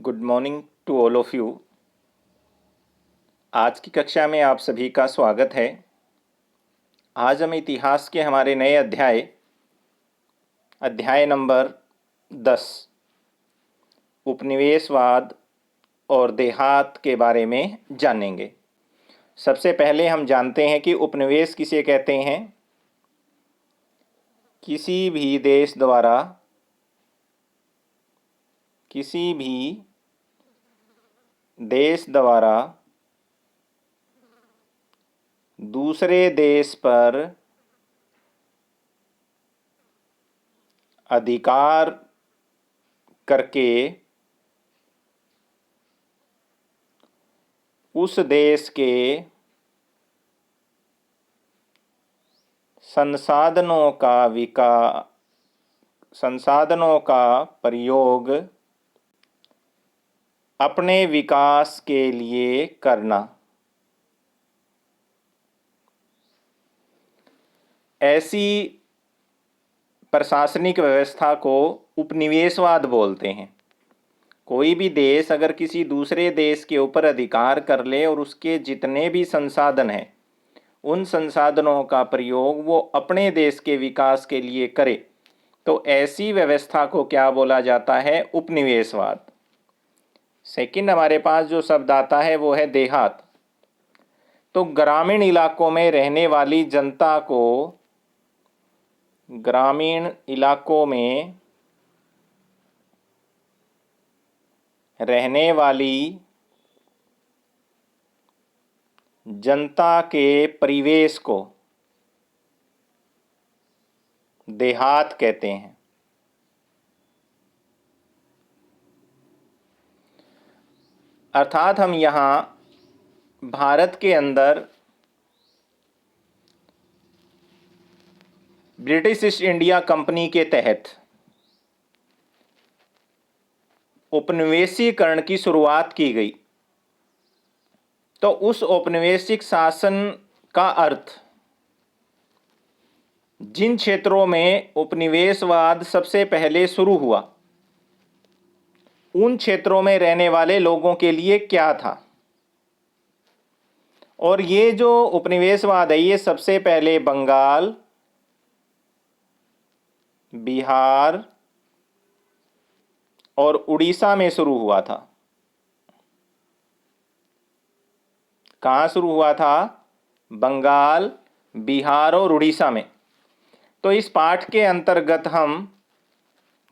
Good morning to all of you. आज की कक्षा में आप सभी का स्वागत है। आज हम इतिहास के हमारे नए अध्याय नंबर 10 उपनिवेशवाद और देहात के बारे में जानेंगे। सबसे पहले हम जानते हैं कि उपनिवेश किसे कहते हैं। किसी भी देश द्वारा दूसरे देश पर अधिकार करके उस देश के संसाधनों का प्रयोग अपने विकास के लिए करना। ऐसी प्रशासनिक व्यवस्था को उपनिवेशवाद बोलते हैं। कोई भी देश अगर किसी दूसरे देश के ऊपर अधिकार कर ले और उसके जितने भी संसाधन हैं उन संसाधनों का प्रयोग वो अपने देश के विकास के लिए करे, तो ऐसी व्यवस्था को क्या बोला जाता है? उपनिवेशवाद। सेकंड हमारे पास जो शब्द आता है वो है देहात। तो ग्रामीण इलाकों में रहने वाली जनता को, ग्रामीण इलाकों में रहने वाली जनता के परिवेश को देहात कहते हैं। अर्थात हम यहाँ भारत के अंदर ब्रिटिश ईस्ट इंडिया कंपनी के तहत उपनिवेशीकरण की शुरुआत की गई। तो उस औपनिवेशिक शासन का अर्थ, जिन क्षेत्रों में उपनिवेशवाद सबसे पहले शुरू हुआ उन क्षेत्रों में रहने वाले लोगों के लिए क्या था। और ये जो उपनिवेशवाद है ये सबसे पहले बंगाल, बिहार और उड़ीसा में शुरू हुआ था। कहाँ शुरू हुआ था? बंगाल, बिहार और उड़ीसा में। तो इस पाठ के अंतर्गत हम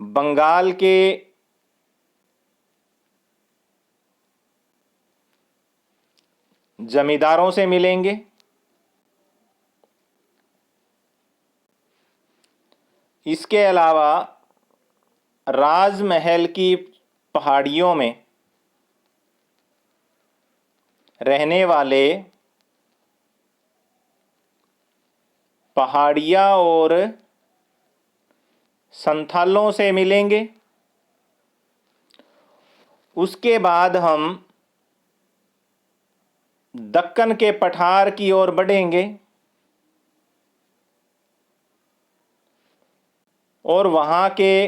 बंगाल के जमींदारों से मिलेंगे, इसके अलावा राजमहल की पहाड़ियों में रहने वाले पहाड़िया और संथालों से मिलेंगे। उसके बाद हम दक्कन के पठार की ओर बढ़ेंगे और वहाँ के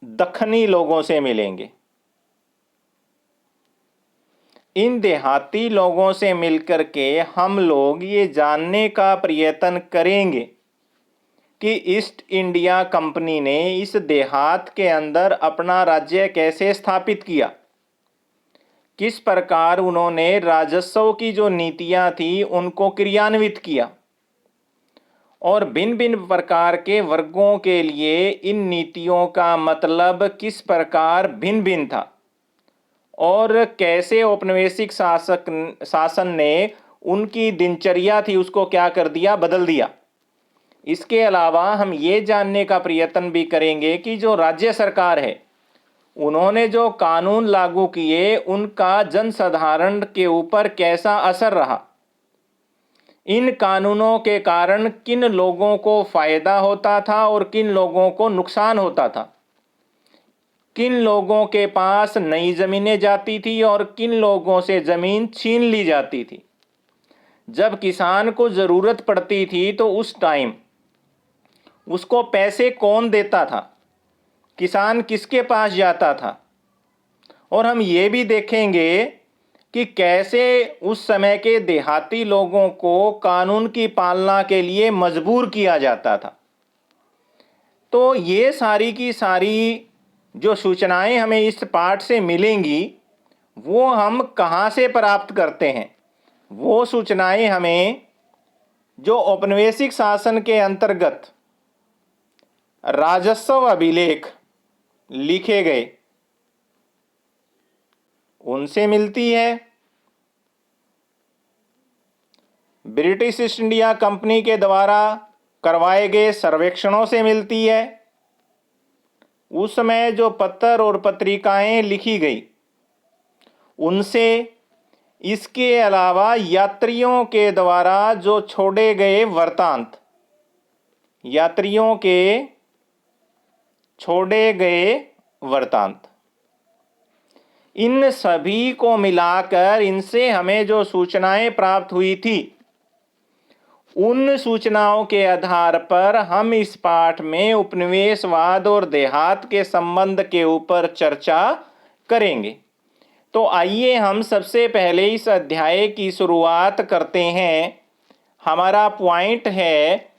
दक्खनी लोगों से मिलेंगे। इन देहाती लोगों से मिलकर के हम लोग ये जानने का प्रयत्न करेंगे कि ईस्ट इंडिया कंपनी ने इस देहात के अंदर अपना राज्य कैसे स्थापित किया, किस प्रकार उन्होंने राजस्व की जो नीतियां थी उनको क्रियान्वित किया और भिन्न भिन्न प्रकार के वर्गों के लिए इन नीतियों का मतलब किस प्रकार भिन्न भिन्न था और कैसे औपनिवेशिक शासन ने उनकी दिनचर्या थी उसको क्या कर दिया, बदल दिया। इसके अलावा हम ये जानने का प्रयत्न भी करेंगे कि जो राज्य सरकार है उन्होंने जो कानून लागू किए उनका जनसाधारण के ऊपर कैसा असर रहा, इन कानूनों के कारण किन लोगों को फायदा होता था और किन लोगों को नुकसान होता था, किन लोगों के पास नई जमीनें जाती थी और किन लोगों से जमीन छीन ली जाती थी। जब किसान को जरूरत पड़ती थी तो उस टाइम उसको पैसे कौन देता था, किसान किसके पास जाता था, और हम ये भी देखेंगे कि कैसे उस समय के देहाती लोगों को कानून की पालना के लिए मजबूर किया जाता था। तो ये सारी की सारी जो सूचनाएं हमें इस पाठ से मिलेंगी, वो हम कहाँ से प्राप्त करते हैं? वो सूचनाएं हमें जो औपनिवेशिक शासन के अंतर्गत राजस्व अभिलेख लिखे गए उनसे मिलती है। ब्रिटिश ईस्ट इंडिया कंपनी के द्वारा करवाए गए सर्वेक्षणों से मिलती है। उस समय जो पत्र और पत्रिकाएं लिखी गई उनसे, इसके अलावा यात्रियों के द्वारा जो छोड़े गए वृत्तांत, यात्रियों के छोड़े गए वृत्तांत, इन सभी को मिलाकर इनसे हमें जो सूचनाएं प्राप्त हुई थी, उन सूचनाओं के आधार पर हम इस पाठ में उपनिवेशवाद और देहात के संबंध के ऊपर चर्चा करेंगे। तो आइए हम सबसे पहले इस अध्याय की शुरुआत करते हैं। हमारा पॉइंट है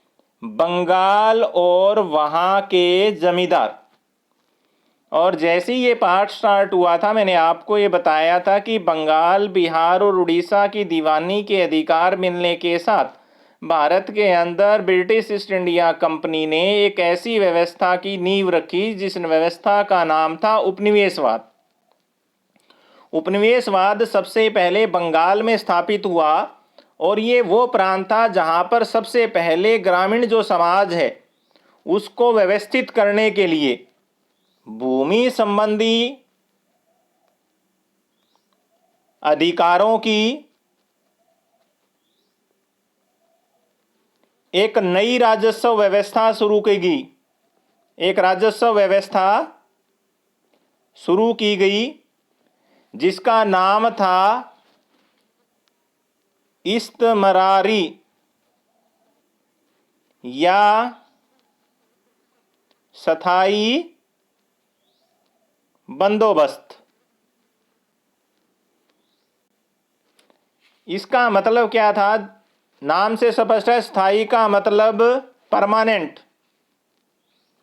बंगाल और वहाँ के जमींदार। और जैसे ही ये पाठ स्टार्ट हुआ था, मैंने आपको ये बताया था कि बंगाल, बिहार और उड़ीसा की दीवानी के अधिकार मिलने के साथ भारत के अंदर ब्रिटिश ईस्ट इंडिया कंपनी ने एक ऐसी व्यवस्था की नींव रखी जिस व्यवस्था का नाम था उपनिवेशवाद। उपनिवेशवाद सबसे पहले बंगाल में स्थापित हुआ और ये वो प्रांत था जहाँ पर सबसे पहले ग्रामीण जो समाज है उसको व्यवस्थित करने के लिए भूमि संबंधी अधिकारों की एक नई राजस्व व्यवस्था शुरू की गई। एक राजस्व व्यवस्था शुरू की गई जिसका नाम था इस्तमरारी या स्थायी बंदोबस्त। इसका मतलब क्या था? नाम से स्पष्ट है। स्थायी का मतलब परमानेंट,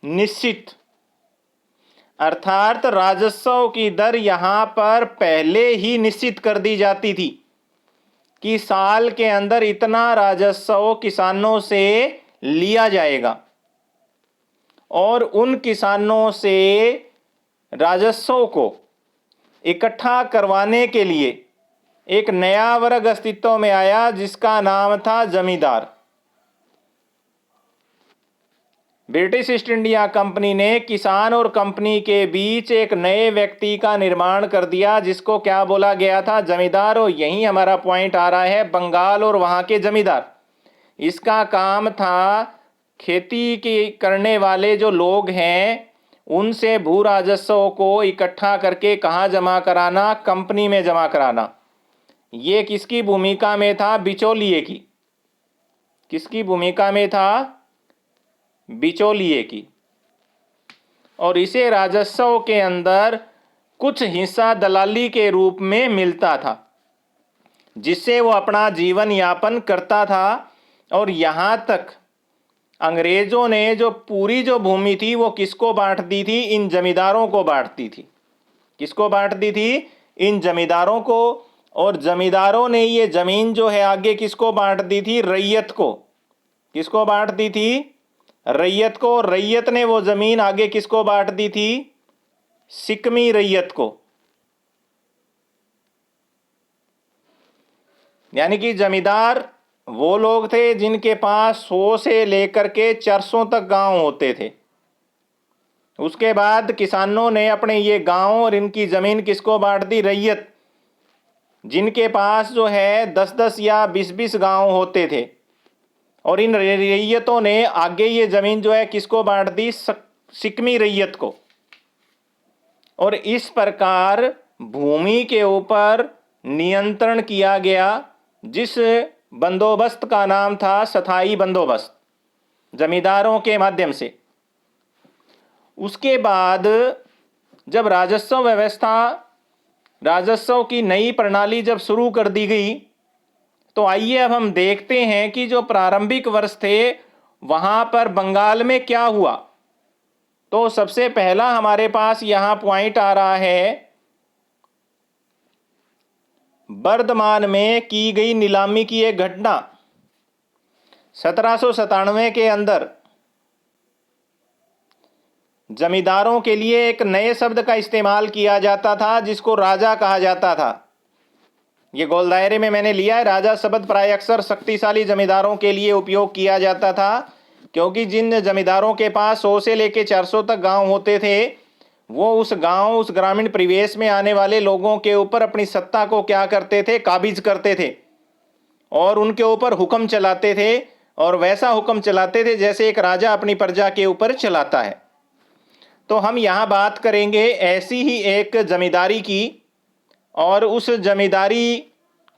निश्चित। अर्थात राजस्व की दर यहां पर पहले ही निश्चित कर दी जाती थी कि साल के अंदर इतना राजस्व किसानों से लिया जाएगा और उन किसानों से राजस्व को इकट्ठा करवाने के लिए एक नया वर्ग अस्तित्व में आया जिसका नाम था जमींदार। ब्रिटिश ईस्ट इंडिया कंपनी ने किसान और कंपनी के बीच एक नए व्यक्ति का निर्माण कर दिया जिसको क्या बोला गया था? जमींदार। और यही हमारा पॉइंट आ रहा है, बंगाल और वहाँ के जमींदार। इसका काम था खेती की करने वाले जो लोग हैं उनसे भू राजस्व को इकट्ठा करके कहाँ जमा कराना? कंपनी में जमा कराना। ये किसकी भूमिका में था? बिचौलिए की। किसकी भूमिका में था? बिचौलिए की। और इसे राजस्व के अंदर कुछ हिस्सा दलाली के रूप में मिलता था जिससे वो अपना जीवन यापन करता था। और यहाँ तक अंग्रेजों ने जो पूरी जो भूमि थी वो किसको बांट दी थी? इन जमींदारों को बांटती थी। किसको बांट दी थी? इन जमींदारों को। और जमींदारों ने ये जमीन जो है आगे किसको बांट दी थी? रैयत को। किसको बांट दी थी? रैयत को। रैयत ने वो जमीन आगे किसको बांट दी थी? सिकमी रैयत को। यानी कि जमींदार वो लोग थे जिनके पास 100 से लेकर के 400 तक गांव होते थे। उसके बाद किसानों ने अपने ये गांव और इनकी जमीन किसको बांट दी? रैयत, जिनके पास जो है 10-10 या 20-20 गांव होते थे। और इन रैयतों ने आगे ये जमीन जो है किसको बांट दी? सिकमी रैयत को। और इस प्रकार भूमि के ऊपर नियंत्रण किया गया जिस बंदोबस्त का नाम था स्थायी बंदोबस्त, जमींदारों के माध्यम से। उसके बाद जब राजस्व व्यवस्था राजस्व की नई प्रणाली जब शुरू कर दी गई, तो आइए अब हम देखते हैं कि जो प्रारंभिक वर्ष थे वहां पर बंगाल में क्या हुआ। तो सबसे पहला हमारे पास यहां पॉइंट आ रहा है, वर्धमान में की गई नीलामी की एक घटना। 1797 के अंदर जमींदारों के लिए एक नए शब्द का इस्तेमाल किया जाता था जिसको राजा कहा जाता था। ये गोल दायरे में मैंने लिया है। राजा शब्द प्राय अक्सर शक्तिशाली जमींदारों के लिए उपयोग किया जाता था, क्योंकि जिन जमींदारों के पास 100 से लेकर 400 तक गांव होते थे, वो उस ग्रामीण परिवेश में आने वाले लोगों के ऊपर अपनी सत्ता को क्या करते थे, काबिज करते थे और उनके ऊपर हुक्म चलाते थे, और वैसा हुक्म चलाते थे जैसे एक राजा अपनी प्रजा के ऊपर चलाता है। तो हम यहाँ बात करेंगे ऐसी ही एक जमींदारी की, और उस जमींदारी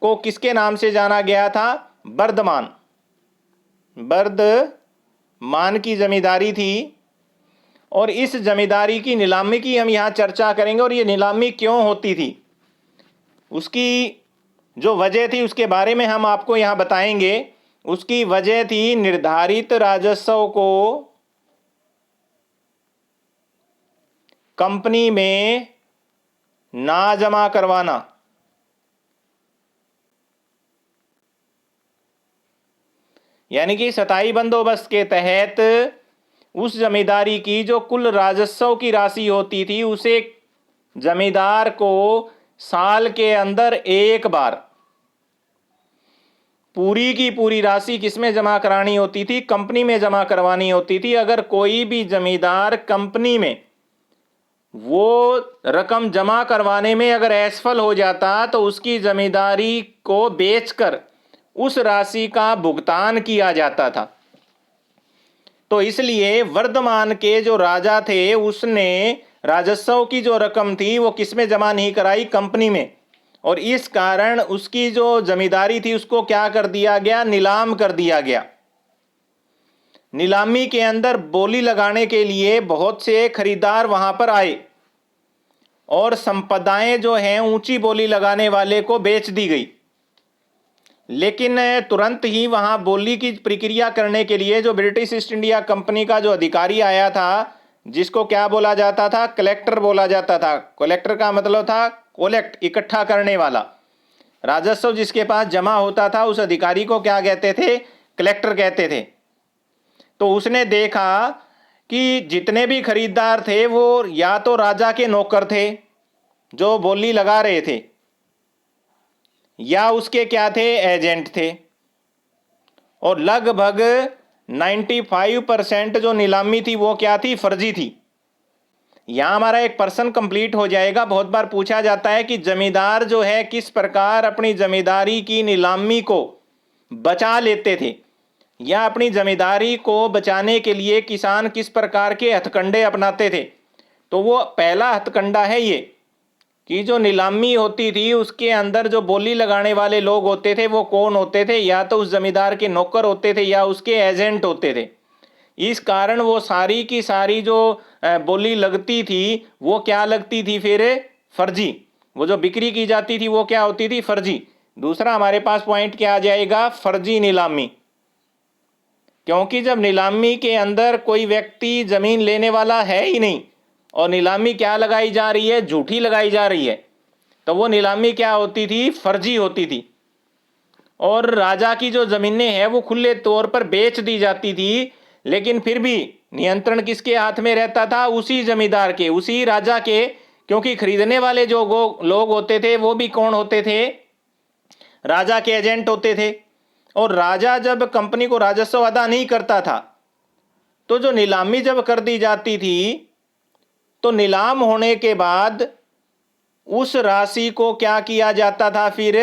को किसके नाम से जाना गया था? वर्धमान। वर्धमान की जमींदारी थी, और इस जमींदारी की नीलामी की हम यहाँ चर्चा करेंगे। और ये नीलामी क्यों होती थी, उसकी जो वजह थी उसके बारे में हम आपको यहाँ बताएंगे। उसकी वजह थी निर्धारित राजस्व को कंपनी में ना जमा करवाना। यानी कि सताई बंदोबस्त के तहत उस जमींदारी की जो कुल राजस्व की राशि होती थी, उसे जमींदार को साल के अंदर एक बार पूरी की पूरी राशि किसमें जमा करानी होती थी? कंपनी में जमा करवानी होती थी। अगर कोई भी जमींदार कंपनी में वो रकम जमा करवाने में अगर असफल हो जाता, तो उसकी जमींदारी को बेचकर उस राशि का भुगतान किया जाता था। तो इसलिए वर्धमान के जो राजा थे, उसने राजस्व की जो रकम थी वो किसमें जमा नहीं कराई? कंपनी में। और इस कारण उसकी जो जमींदारी थी उसको क्या कर दिया गया? नीलाम कर दिया गया। नीलामी के अंदर बोली लगाने के लिए बहुत से खरीदार वहां पर आए, और संपदाएं जो हैं ऊंची बोली लगाने वाले को बेच दी गई। लेकिन तुरंत ही वहां बोली की प्रक्रिया करने के लिए जो ब्रिटिश ईस्ट इंडिया कंपनी का जो अधिकारी आया था, जिसको क्या बोला जाता था? कलेक्टर बोला जाता था। कलेक्टर का मतलब था कोलेक्ट, इकट्ठा करने वाला। राजस्व जिसके पास जमा होता था उस अधिकारी को क्या कहते थे? कलेक्टर कहते थे। तो उसने देखा कि जितने भी खरीदार थे वो या तो राजा के नौकर थे जो बोली लगा रहे थे, या उसके क्या थे? एजेंट थे। और लगभग 95% जो नीलामी थी वो क्या थी? फर्जी थी। यहां हमारा एक पर्सन कंप्लीट हो जाएगा। बहुत बार पूछा जाता है कि जमींदार जो है किस प्रकार अपनी जमींदारी की नीलामी को बचा लेते थे, या अपनी जमींदारी को बचाने के लिए किसान किस प्रकार के हथकंडे अपनाते थे। तो वो पहला हथकंडा है ये कि जो नीलामी होती थी उसके अंदर जो बोली लगाने वाले लोग होते थे वो कौन होते थे? या तो उस जमींदार के नौकर होते थे या उसके एजेंट होते थे। इस कारण वो सारी की सारी जो बोली लगती थी वो क्या लगती थी? फिर फर्जी। वो जो बिक्री की जाती थी वो क्या होती थी? फर्जी। दूसरा हमारे पास पॉइंट क्या आ जाएगा? फर्जी नीलामी। क्योंकि जब नीलामी के अंदर कोई व्यक्ति जमीन लेने वाला है ही नहीं और नीलामी क्या लगाई जा रही है? झूठी लगाई जा रही है, तो वो नीलामी क्या होती थी? फर्जी होती थी। और राजा की जो जमीनें हैं वो खुले तौर पर बेच दी जाती थी, लेकिन फिर भी नियंत्रण किसके हाथ में रहता था? उसी जमींदार के, उसी राजा के। क्योंकि खरीदने वाले जो लोग होते थे वो भी कौन होते थे? राजा के एजेंट होते थे। और राजा जब कंपनी को राजस्व अदा नहीं करता था, तो जो नीलामी जब कर दी जाती थी, तो नीलाम होने के बाद उस राशि को क्या किया जाता था? फिर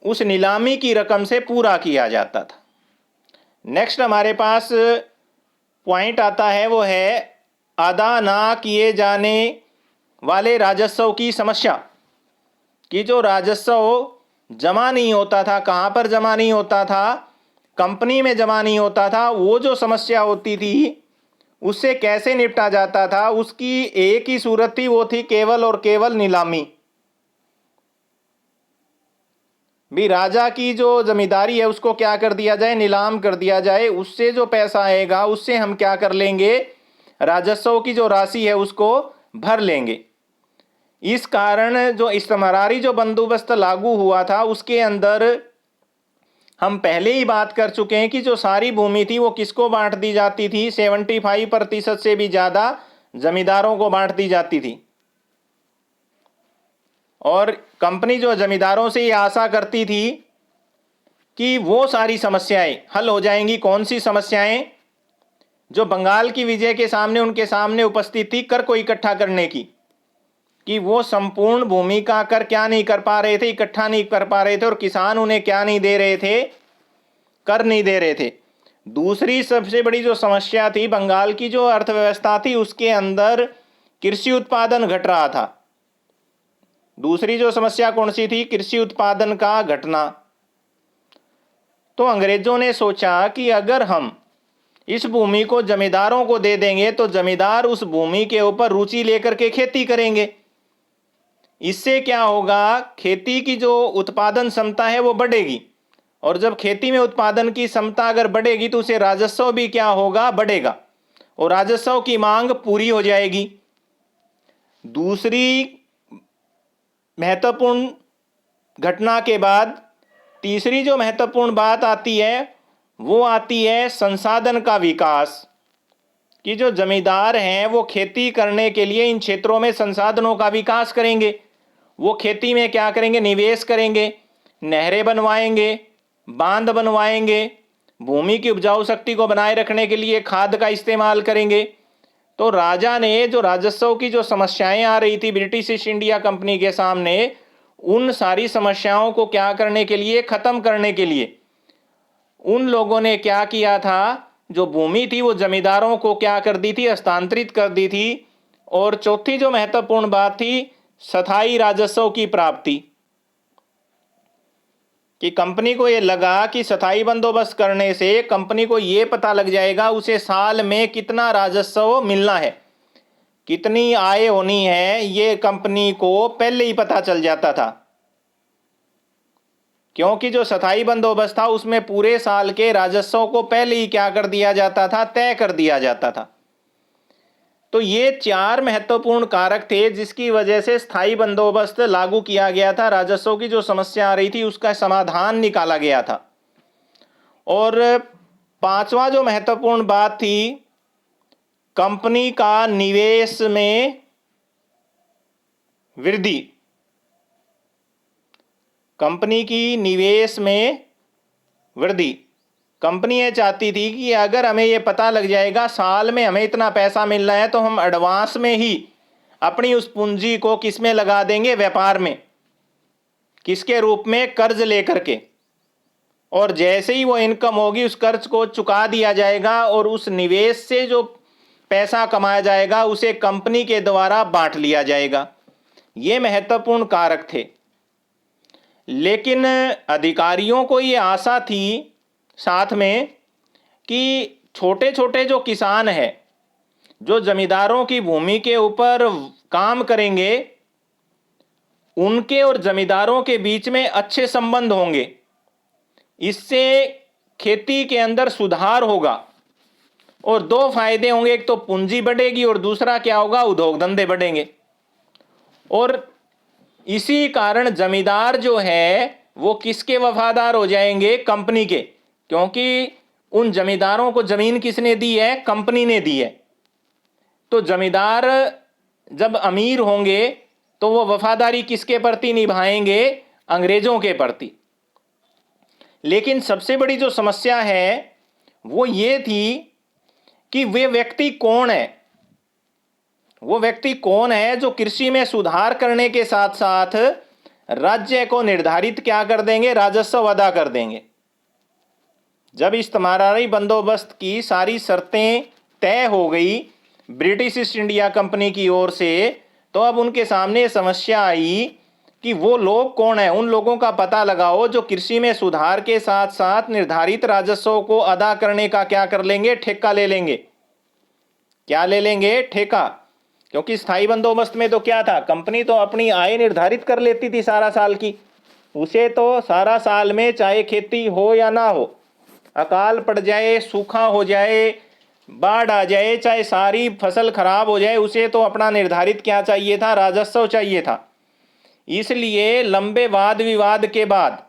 उस नीलामी की रकम से पूरा किया जाता था। नेक्स्ट हमारे पास पॉइंट आता है, वो है अदा ना किए जाने वाले राजस्व की समस्या। कि जो राजस्व जमा नहीं होता था, कहाँ पर जमा नहीं होता था? कंपनी में जमा नहीं होता था। वो जो समस्या होती थी उससे कैसे निपटा जाता था? उसकी एक ही सूरत थी, वो थी केवल और केवल नीलामी। भी राजा की जो जमींदारी है उसको क्या कर दिया जाए, नीलाम कर दिया जाए। उससे जो पैसा आएगा उससे हम क्या कर लेंगे, राजस्व की जो राशि है उसको भर लेंगे। इस कारण जो इस्तेमारी जो बंदोबस्त लागू हुआ था उसके अंदर हम पहले ही बात कर चुके हैं कि जो सारी भूमि थी वो किसको बांट दी जाती थी, 75% से भी ज्यादा जमींदारों को बांट दी जाती थी। और कंपनी जो जमींदारों से ये आशा करती थी कि वो सारी समस्याएं हल हो जाएंगी। कौन सी समस्याएं, जो बंगाल की विजय के सामने उनके सामने उपस्थित थी, कर को इकट्ठा करने की, कि वो संपूर्ण भूमि का कर क्या नहीं कर पा रहे थे, इकट्ठा नहीं कर पा रहे थे, और किसान उन्हें क्या नहीं दे रहे थे, कर नहीं दे रहे थे। दूसरी सबसे बड़ी जो समस्या थी, बंगाल की जो अर्थव्यवस्था थी उसके अंदर कृषि उत्पादन घट रहा था। दूसरी जो समस्या कौन सी थी, कृषि उत्पादन का घटना। तो अंग्रेजों ने सोचा कि अगर हम इस भूमि को जमींदारों को दे देंगे तो जमींदार उस भूमि के ऊपर रुचि लेकर के खेती करेंगे। इससे क्या होगा, खेती की जो उत्पादन क्षमता है वो बढ़ेगी, और जब खेती में उत्पादन की क्षमता अगर बढ़ेगी तो उसे राजस्व भी क्या होगा, बढ़ेगा, और राजस्व की मांग पूरी हो जाएगी। दूसरी महत्वपूर्ण घटना के बाद तीसरी जो महत्वपूर्ण बात आती है वो आती है संसाधन का विकास, कि जो जमींदार हैं वो खेती करने के लिए इन क्षेत्रों में संसाधनों का विकास करेंगे। वो खेती में क्या करेंगे, निवेश करेंगे, नहरें बनवाएंगे, बांध बनवाएंगे, भूमि की उपजाऊ शक्ति को बनाए रखने के लिए खाद का इस्तेमाल करेंगे। तो राजा ने जो राजस्व की जो समस्याएं आ रही थी ब्रिटिश ईस्ट इंडिया कंपनी के सामने, उन सारी समस्याओं को क्या करने के लिए, खत्म करने के लिए उन लोगों ने क्या किया था, जो भूमि थी वो जमींदारों को क्या कर दी थी, हस्तांतरित कर दी थी। और चौथी जो महत्वपूर्ण बात थी, स्थायी राजस्व की प्राप्ति, कि कंपनी को ये लगा कि स्थायी बंदोबस्त करने से कंपनी को ये पता लग जाएगा उसे साल में कितना राजस्व मिलना है, कितनी आय होनी है, ये कंपनी को पहले ही पता चल जाता था। क्योंकि जो स्थायी बंदोबस्त था उसमें पूरे साल के राजस्व को पहले ही क्या कर दिया जाता था, तय कर दिया जाता था। तो ये चार महत्वपूर्ण कारक थे जिसकी वजह से स्थायी बंदोबस्त लागू किया गया था। राजस्व की जो समस्या आ रही थी उसका समाधान निकाला गया था। और पांचवा जो महत्वपूर्ण बात थी, कंपनी का निवेश में वृद्धि। कंपनी की निवेश में वृद्धि, कंपनी ये चाहती थी कि अगर हमें ये पता लग जाएगा साल में हमें इतना पैसा मिल रहा है तो हम एडवांस में ही अपनी उस पूंजी को किस में लगा देंगे, व्यापार में, किसके रूप में, कर्ज लेकर के। और जैसे ही वो इनकम होगी उस कर्ज को चुका दिया जाएगा और उस निवेश से जो पैसा कमाया जाएगा उसे कंपनी के द्वारा बांट लिया जाएगा। ये महत्वपूर्ण कारक थे। लेकिन अधिकारियों को ये आशा थी साथ में कि छोटे छोटे जो किसान हैं, जो जमींदारों की भूमि के ऊपर काम करेंगे, उनके और जमींदारों के बीच में अच्छे संबंध होंगे। इससे खेती के अंदर सुधार होगा और दो फायदे होंगे, एक तो पूंजी बढ़ेगी और दूसरा क्या होगा, उद्योग धंधे बढ़ेंगे। और इसी कारण जमींदार जो है वो किसके वफादार हो जाएंगे, कंपनी के, क्योंकि उन जमींदारों को जमीन किसने दी है, कंपनी ने दी है। तो जमींदार जब अमीर होंगे तो वो वफादारी किसके प्रति निभाएंगे, अंग्रेजों के प्रति। लेकिन सबसे बड़ी जो समस्या है वो ये थी कि वे व्यक्ति कौन है, वो व्यक्ति कौन है जो कृषि में सुधार करने के साथ साथ राज्य को निर्धारित क्या कर देंगे, राजस्व अदा कर देंगे। जब इस्तेमारी बंदोबस्त की सारी शर्तें तय हो गई ब्रिटिश ईस्ट इंडिया कंपनी की ओर से, तो अब उनके सामने समस्या आई कि वो लोग कौन है। उन लोगों का पता लगाओ जो कृषि में सुधार के साथ साथ निर्धारित राजस्व को अदा करने का क्या कर लेंगे, ठेका ले लेंगे। क्या ले लेंगे, ठेका। क्योंकि स्थायी बंदोबस्त में तो क्या था, कंपनी तो अपनी आय निर्धारित कर लेती थी सारा साल की, उसे तो सारा साल में चाहे खेती हो या ना हो, अकाल पड़ जाए, सूखा हो जाए, बाढ़ आ जाए, चाहे सारी फसल खराब हो जाए, उसे तो अपना निर्धारित क्या चाहिए था, राजस्व चाहिए था। इसलिए लंबे वाद विवाद के बाद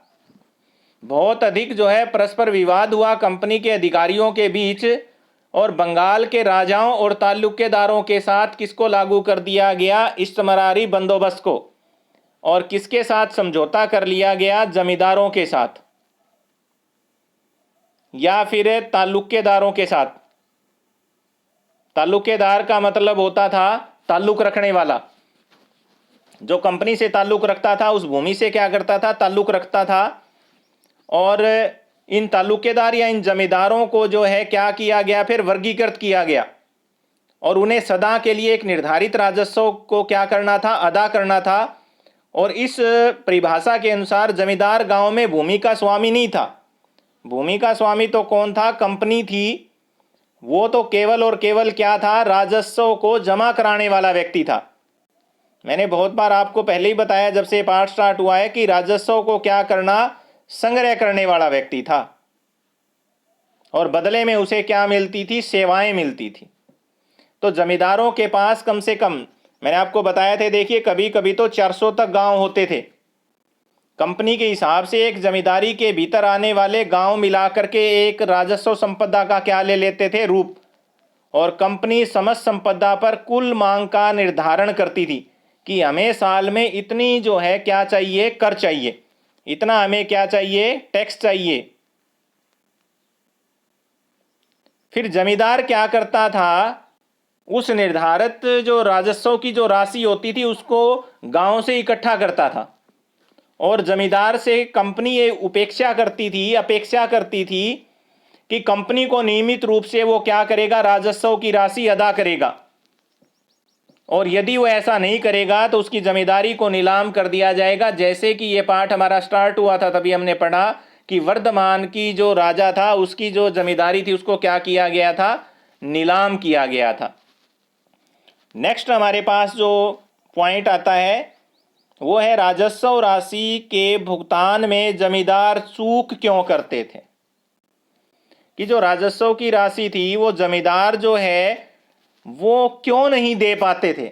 बहुत अधिक जो है परस्पर विवाद हुआ कंपनी के अधिकारियों के बीच, और बंगाल के राजाओं और तालुकेदारों के साथ किसको लागू कर दिया गया, इस्तेमरारी बंदोबस्त को। और किसके साथ समझौता कर लिया गया, जमींदारों के साथ या फिर तालुकेदारों के साथ। तालुकेदार का मतलब होता था ताल्लुक रखने वाला, जो कंपनी से ताल्लुक रखता था उस भूमि से क्या करता था, ताल्लुक रखता था। और इन तालुकेदार या इन जमींदारों को जो है क्या किया गया, फिर वर्गीकृत किया गया, और उन्हें सदा के लिए एक निर्धारित राजस्व को क्या करना था, अदा करना था। और इस परिभाषा के अनुसार जमींदार गांव में भूमि का स्वामी नहीं था। भूमि का स्वामी तो कौन था, कंपनी थी। वो तो केवल और केवल क्या था, राजस्व को जमा कराने वाला व्यक्ति था। मैंने बहुत बार आपको पहले ही बताया जब से पाठ स्टार्ट हुआ है कि राजस्व को क्या करना, संग्रह करने वाला व्यक्ति था, और बदले में उसे क्या मिलती थी, सेवाएं मिलती थी। तो जमींदारों के पास कम से कम, मैंने आपको बताया थे, देखिए कभी कभी तो 400 तक गांव होते थे। कंपनी के हिसाब से एक जमींदारी के भीतर आने वाले गांव मिलाकर के एक राजस्व संपदा का क्या ले लेते थे, रूप। और कंपनी समस्त संपदा पर कुल मांग का निर्धारण करती थी कि हमें साल में इतनी जो है क्या चाहिए, कर चाहिए, इतना हमें क्या चाहिए, टैक्स चाहिए। फिर जमींदार क्या करता था, उस निर्धारित जो राजस्व की जो राशि होती थी उसको गांव से इकट्ठा करता था, और जमींदार से कंपनी ये अपेक्षा करती थी कि कंपनी को नियमित रूप से वो क्या करेगा, राजस्व की राशि अदा करेगा। और यदि वो ऐसा नहीं करेगा तो उसकी जमींदारी को नीलाम कर दिया जाएगा। जैसे कि ये पाठ हमारा स्टार्ट हुआ था तभी हमने पढ़ा कि वर्धमान की जो राजा था उसकी जो जमींदारी थी उसको क्या किया गया था, नीलाम किया गया था। नेक्स्ट हमारे पास जो पॉइंट आता है वो है राजस्व राशि के भुगतान में जमींदार चूक क्यों करते थे। कि जो राजस्व की राशि थी वो जमींदार जो है वो क्यों नहीं दे पाते थे।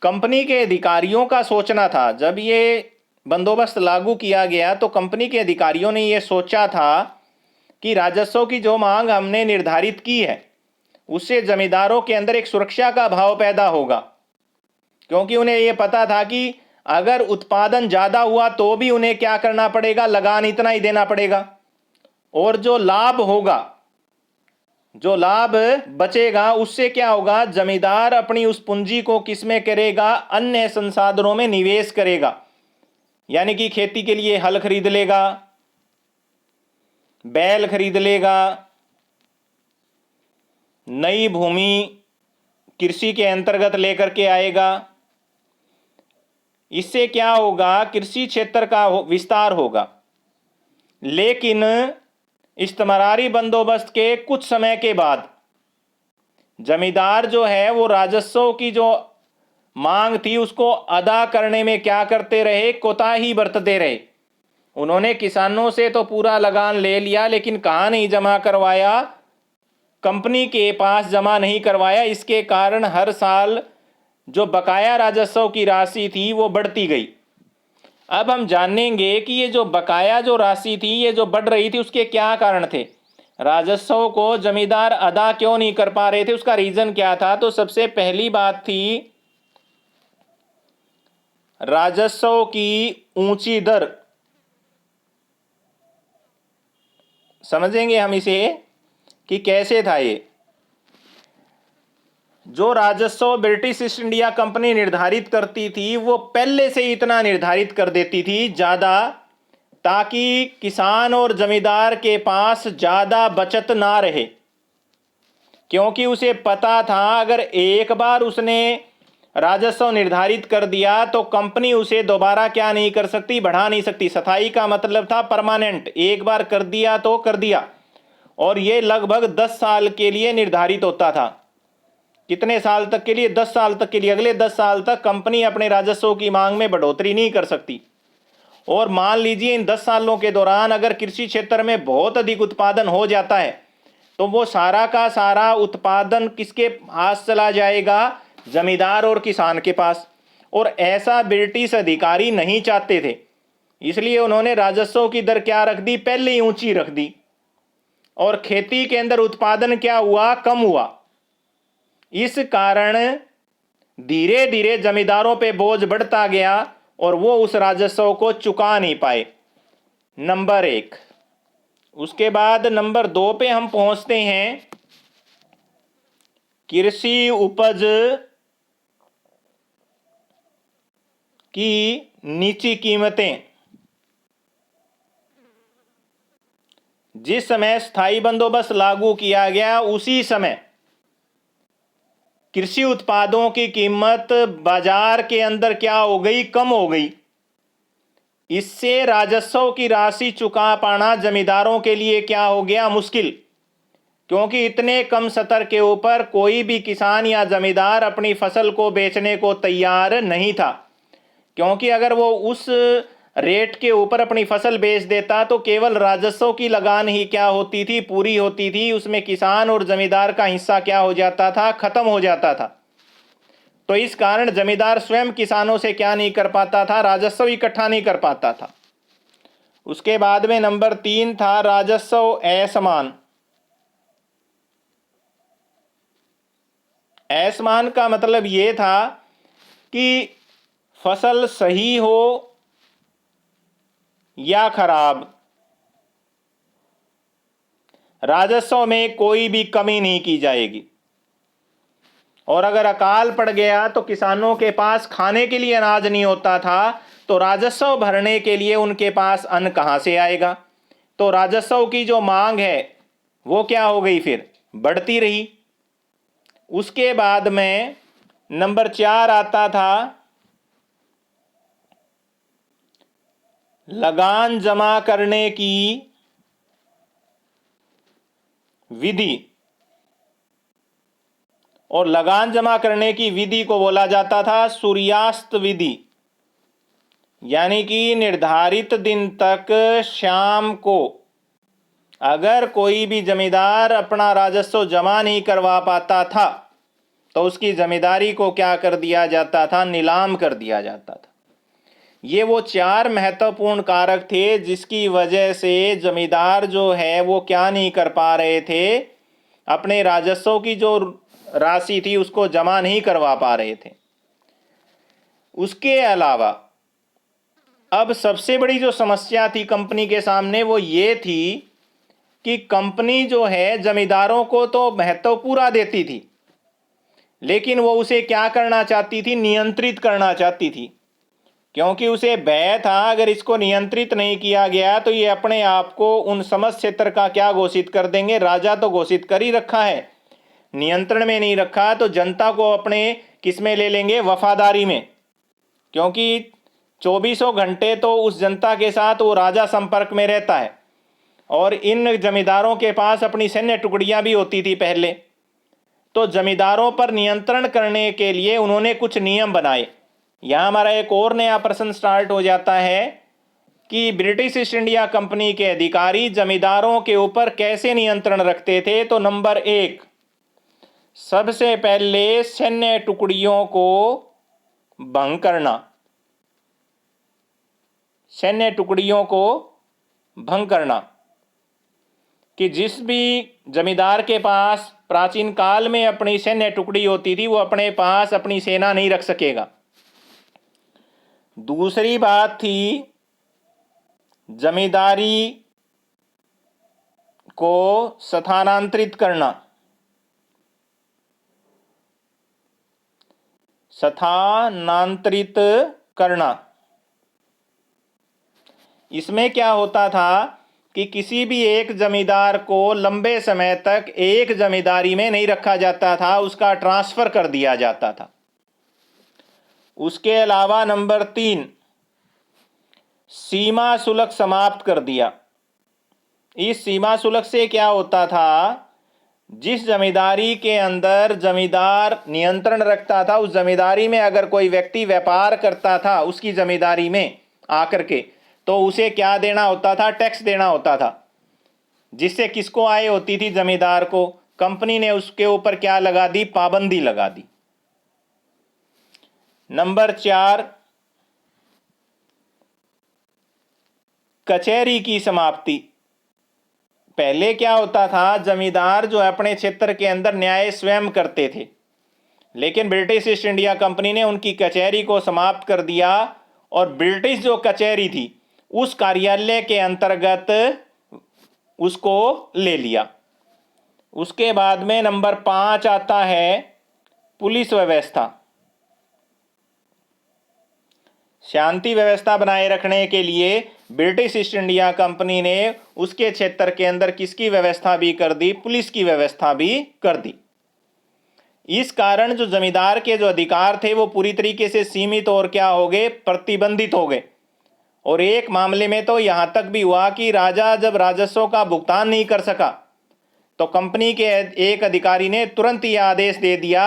कंपनी के अधिकारियों का सोचना था, जब ये बंदोबस्त लागू किया गया तो कंपनी के अधिकारियों ने ये सोचा था कि राजस्व की जो मांग हमने निर्धारित की है उससे जमींदारों के अंदर एक सुरक्षा का भाव पैदा होगा, क्योंकि उन्हें यह पता था कि अगर उत्पादन ज्यादा हुआ तो भी उन्हें क्या करना पड़ेगा, लगान इतना ही देना पड़ेगा। और जो लाभ होगा, जो लाभ बचेगा उससे क्या होगा, जमींदार अपनी उस पूंजी को किसमें करेगा, अन्य संसाधनों में निवेश करेगा। यानी कि खेती के लिए हल खरीद लेगा, बैल खरीद लेगा, नई भूमि कृषि के अंतर्गत लेकर के आएगा। इससे क्या होगा, कृषि क्षेत्र का विस्तार होगा। लेकिन इस्तेमरारी बंदोबस्त के कुछ समय के बाद जमींदार जो है वो राजस्व की जो मांग थी उसको अदा करने में क्या करते रहे, कोताही बरतते रहे। उन्होंने किसानों से तो पूरा लगान ले लिया लेकिन कहाँ नहीं जमा करवाया, कंपनी के पास जमा नहीं करवाया। इसके कारण हर साल जो बकाया राजस्व की राशि थी वो बढ़ती गई। अब हम जानेंगे कि ये जो बकाया जो राशि थी ये जो बढ़ रही थी उसके क्या कारण थे, राजस्व को जमींदार अदा क्यों नहीं कर पा रहे थे, उसका रीजन क्या था। तो सबसे पहली बात थी राजस्व की ऊंची दर। समझेंगे हम इसे कि कैसे था ये। जो राजस्व ब्रिटिश ईस्ट इंडिया कंपनी निर्धारित करती थी वो पहले से ही इतना निर्धारित कर देती थी ज़्यादा, ताकि किसान और जमींदार के पास ज़्यादा बचत ना रहे। क्योंकि उसे पता था अगर एक बार उसने राजस्व निर्धारित कर दिया तो कंपनी उसे दोबारा क्या नहीं कर सकती, बढ़ा नहीं सकती। स्थायी का मतलब था परमानेंट, एक बार कर दिया तो कर दिया। और ये लगभग 10 साल के लिए निर्धारित होता था। कितने साल तक के लिए, 10 साल तक के लिए। अगले 10 साल तक कंपनी अपने राजस्व की मांग में बढ़ोतरी नहीं कर सकती। और मान लीजिए इन 10 सालों के दौरान अगर कृषि क्षेत्र में बहुत अधिक उत्पादन हो जाता है तो वो सारा का सारा उत्पादन किसके पास चला जाएगा? जमींदार और किसान के पास। और ऐसा ब्रिटिश अधिकारी नहीं चाहते थे, इसलिए उन्होंने राजस्व की दर क्या रख दी? पहले ही ऊंची रख दी। और खेती के अंदर उत्पादन क्या हुआ? कम हुआ। इस कारण धीरे धीरे जमींदारों पे बोझ बढ़ता गया और वो उस राजस्व को चुका नहीं पाए। नंबर 1। उसके बाद नंबर 2 पे हम पहुंचते हैं, कृषि उपज की नीची कीमतें। जिस समय स्थायी बंदोबस्त लागू किया गया उसी समय कृषि उत्पादों की कीमत बाजार के अंदर क्या हो गई? कम हो गई। इससे राजस्व की राशि चुका पाना जमींदारों के लिए क्या हो गया? मुश्किल। क्योंकि इतने कम स्तर के ऊपर कोई भी किसान या जमींदार अपनी फसल को बेचने को तैयार नहीं था। क्योंकि अगर वो उस रेट के ऊपर अपनी फसल बेच देता तो केवल राजस्व की लगान ही क्या होती थी? पूरी होती थी। उसमें किसान और जमींदार का हिस्सा क्या हो जाता था? खत्म हो जाता था। तो इस कारण जमींदार स्वयं किसानों से क्या नहीं कर पाता था? राजस्व इकट्ठा नहीं कर पाता था। उसके बाद में नंबर 3 था राजस्व असमान। असमान का मतलब यह था कि फसल सही हो या खराब, राजस्व में कोई भी कमी नहीं की जाएगी। और अगर अकाल पड़ गया तो किसानों के पास खाने के लिए अनाज नहीं होता था, तो राजस्व भरने के लिए उनके पास अन्न कहां से आएगा? तो राजस्व की जो मांग है वो क्या हो गई? फिर बढ़ती रही। उसके बाद में नंबर 4 आता था लगान जमा करने की विधि। और लगान जमा करने की विधि को बोला जाता था सूर्यास्त विधि। यानी कि निर्धारित दिन तक शाम को अगर कोई भी जमींदार अपना राजस्व जमा नहीं करवा पाता था तो उसकी जमींदारी को क्या कर दिया जाता था? नीलाम कर दिया जाता था। ये वो 4 महत्वपूर्ण कारक थे जिसकी वजह से जमींदार जो है वो क्या नहीं कर पा रहे थे? अपने राजस्व की जो राशि थी उसको जमा नहीं करवा पा रहे थे। उसके अलावा अब सबसे बड़ी जो समस्या थी कंपनी के सामने वो ये थी कि कंपनी जो है जमींदारों को तो महत्व पूरा देती थी, लेकिन वो उसे क्या करना चाहती थी? नियंत्रित करना चाहती थी। क्योंकि उसे भय था अगर इसको नियंत्रित नहीं किया गया तो ये अपने आप को उन समस्त क्षेत्र का क्या घोषित कर देंगे? राजा तो घोषित कर ही रखा है, नियंत्रण में नहीं रखा तो जनता को अपने किस में ले लेंगे? वफादारी में। क्योंकि 24 घंटे तो उस जनता के साथ वो राजा संपर्क में रहता है। और इन जमींदारों के पास अपनी सैन्य टुकड़ियां भी होती थी पहले। तो जमींदारों पर नियंत्रण करने के लिए उन्होंने कुछ नियम बनाए। यहां हमारा एक और नया प्रश्न स्टार्ट हो जाता है कि ब्रिटिश ईस्ट इंडिया कंपनी के अधिकारी जमींदारों के ऊपर कैसे नियंत्रण रखते थे? तो नंबर 1, सबसे पहले सैन्य टुकड़ियों को भंग करना। सैन्य टुकड़ियों को भंग करना कि जिस भी जमींदार के पास प्राचीन काल में अपनी सैन्य टुकड़ी होती थी वो अपने पास अपनी सेना नहीं रख सकेगा। दूसरी बात थी जमींदारी को स्थानांतरित करना। स्थानांतरित करना, इसमें क्या होता था कि किसी भी एक जमींदार को लंबे समय तक एक जमींदारी में नहीं रखा जाता था, उसका ट्रांसफर कर दिया जाता था। उसके अलावा नंबर 3, सीमा शुल्क समाप्त कर दिया। इस सीमा शुल्क से क्या होता था? जिस जमींदारी के अंदर जमींदार नियंत्रण रखता था उस जमींदारी में अगर कोई व्यक्ति व्यापार करता था उसकी जमींदारी में आकर के, तो उसे क्या देना होता था? टैक्स देना होता था, जिससे किसको आय होती थी? जमींदार को। कंपनी ने उसके ऊपर क्या लगा दी? पाबंदी लगा दी। नंबर 4, कचहरी की समाप्ति। पहले क्या होता था? जमींदार जो अपने क्षेत्र के अंदर न्याय स्वयं करते थे, लेकिन ब्रिटिश ईस्ट इंडिया कंपनी ने उनकी कचहरी को समाप्त कर दिया और ब्रिटिश जो कचहरी थी उस कार्यालय के अंतर्गत उसको ले लिया। उसके बाद में नंबर 5 आता है पुलिस व्यवस्था। शांति व्यवस्था बनाए रखने के लिए ब्रिटिश ईस्ट इंडिया कंपनी ने उसके क्षेत्र के अंदर किसकी व्यवस्था भी कर दी? पुलिस की व्यवस्था भी कर दी। इस कारण जो जमींदार के जो अधिकार थे वो पूरी तरीके से सीमित और क्या हो गए? प्रतिबंधित हो गए। और एक मामले में तो यहां तक भी हुआ कि राजा जब राजस्व का भुगतान नहीं कर सका तो कंपनी के एक अधिकारी ने तुरंत यह आदेश दे दिया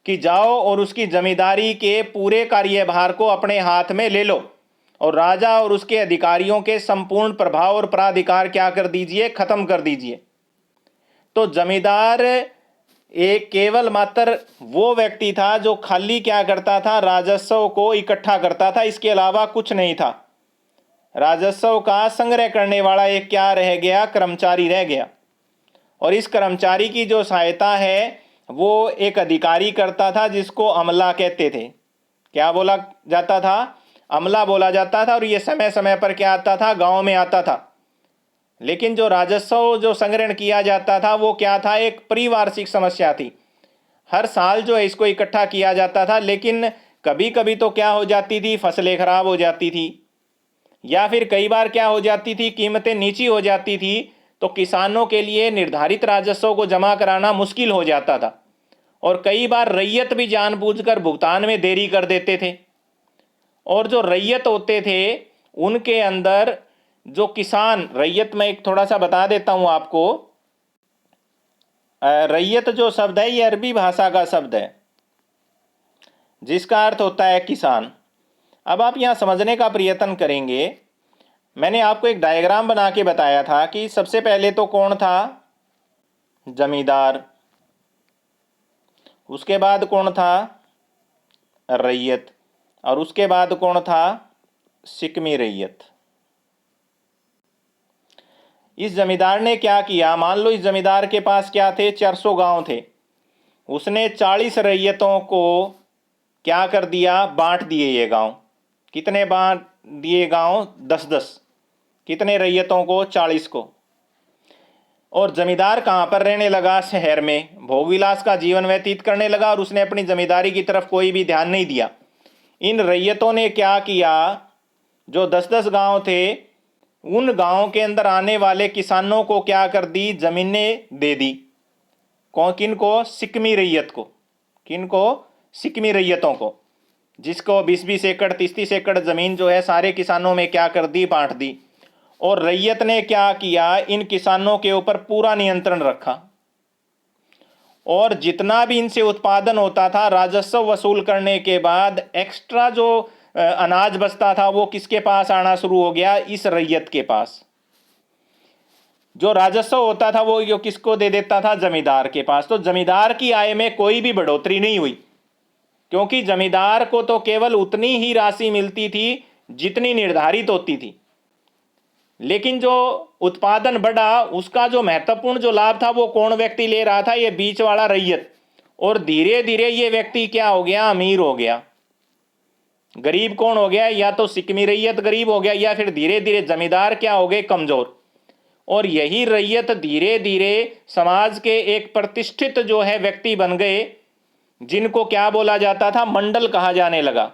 कि जाओ और उसकी जमींदारी के पूरे कार्यभार को अपने हाथ में ले लो और राजा और उसके अधिकारियों के संपूर्ण प्रभाव और प्राधिकार क्या कर दीजिए? खत्म कर दीजिए। तो जमींदार एक केवल मात्र वो व्यक्ति था जो खाली क्या करता था? राजस्व को इकट्ठा करता था, इसके अलावा कुछ नहीं था। राजस्व का संग्रह करने वाला एक क्या रह गया? कर्मचारी रह गया। और इस कर्मचारी की जो सहायता है वो एक अधिकारी करता था, जिसको अमला कहते थे। क्या बोला जाता था? अमला बोला जाता था। और ये समय समय पर क्या आता था? गांव में आता था। लेकिन जो राजस्व जो संग्रहण किया जाता था वो क्या था? एक परिवार्षिक समस्या थी। हर साल जो है इसको इकट्ठा किया जाता था, लेकिन कभी कभी तो क्या हो जाती थी? फसलें खराब हो जाती थी, या फिर कई बार क्या हो जाती थी? कीमतें नीची हो जाती थी, तो किसानों के लिए निर्धारित राजस्व को जमा कराना मुश्किल हो जाता था। और कई बार रैयत भी जानबूझकर भुगतान में देरी कर देते थे। और जो रैयत होते थे उनके अंदर जो किसान, रैयत में एक थोड़ा सा बता देता हूं आपको। रैयत जो शब्द है ये अरबी भाषा का शब्द है, जिसका अर्थ होता है किसान। अब आप यहां समझने का प्रयत्न करेंगे। मैंने आपको एक डायग्राम बना के बताया था कि सबसे पहले तो कौन था? जमींदार। उसके बाद कौन था? रैयत। और उसके बाद कौन था? सिकमी रैयत। इस जमींदार ने क्या किया? मान लो इस जमींदार के पास क्या थे? 400 गांव थे। उसने 40 रैयतों को क्या कर दिया? बांट दिए ये गांव। कितने बांट दिए गांव? 10-10। कितने रैयतों को? 40 को। और जमींदार कहां पर रहने लगा? शहर में भोगविलास का जीवन व्यतीत करने लगा और उसने अपनी जमींदारी की तरफ कोई भी ध्यान नहीं दिया। इन रैयतों ने क्या किया? जो 10-10 गांव थे उन गांव के अंदर आने वाले किसानों को क्या कर दी? जमीनें दे दी। किनको? सिकमी रैयत को। किनको? सिकमी रैयतों को, जिसको 20-20 एकड़ 30-30 एकड़ जमीन जो है सारे किसानों में क्या कर दी? बांट दी। और रैयत ने क्या किया? इन किसानों के ऊपर पूरा नियंत्रण रखा और जितना भी इनसे उत्पादन होता था राजस्व वसूल करने के बाद एक्स्ट्रा जो अनाज बचता था वो किसके पास आना शुरू हो गया? इस रैयत के पास। जो राजस्व होता था वो यो किसको दे देता था? जमींदार के पास। तो जमींदार की आय में कोई भी बढ़ोतरी नहीं हुई, क्योंकि जमींदार को तो केवल उतनी ही राशि मिलती थी जितनी निर्धारित होती थी। लेकिन जो उत्पादन बढ़ा उसका जो महत्वपूर्ण जो लाभ था वो कौन व्यक्ति ले रहा था? ये बीच वाला रैयत। और धीरे धीरे ये व्यक्ति क्या हो गया? अमीर हो गया। गरीब कौन हो गया? या तो सिकमी रैयत गरीब हो गया, या फिर धीरे धीरे जमींदार क्या हो गए? कमजोर। और यही रैयत धीरे धीरे समाज के एक प्रतिष्ठित जो है व्यक्ति बन गए, जिनको क्या बोला जाता था? मंडल कहा जाने लगा,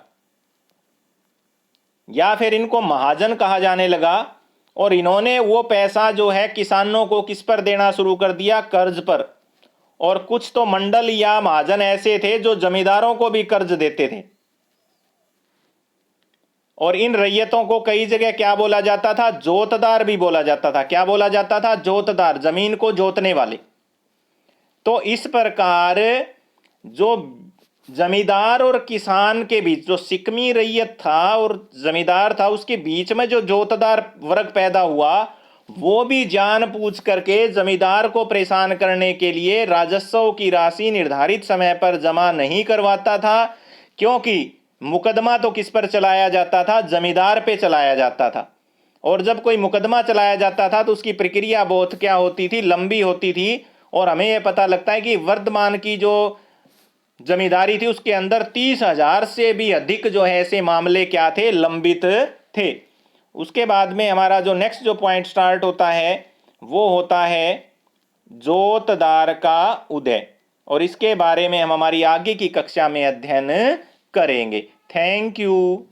या फिर इनको महाजन कहा जाने लगा। और इन्होंने वो पैसा जो है किसानों को किस पर देना शुरू कर दिया? कर्ज पर। और कुछ तो मंडल या महाजन ऐसे थे जो जमींदारों को भी कर्ज देते थे। और इन रैयतों को कई जगह क्या बोला जाता था? जोतदार भी बोला जाता था। क्या बोला जाता था? जोतदार, जमीन को जोतने वाले। तो इस प्रकार जो जमींदार और किसान के बीच, जो सिकमी रैयत था और जमींदार था, उसके बीच में जो जोतदार वर्ग पैदा हुआ, वो भी जानबूझ करके जमींदार को परेशान करने के लिए राजस्व की राशि निर्धारित समय पर जमा नहीं करवाता था, क्योंकि मुकदमा तो किस पर चलाया जाता था? जमींदार पे चलाया जाता था। और जब कोई मुकदमा चलाया जाता था तो उसकी प्रक्रिया बहुत क्या होती थी? लंबी होती थी। और हमें यह पता लगता है कि वर्तमान की जो जमींदारी थी उसके अंदर 30,000 से भी अधिक जो है ऐसे मामले क्या थे? लंबित थे। उसके बाद में हमारा जो नेक्स्ट जो पॉइंट स्टार्ट होता है वो होता है जोतदार का उदय, और इसके बारे में हम हमारी आगे की कक्षा में अध्ययन करेंगे। Thank you.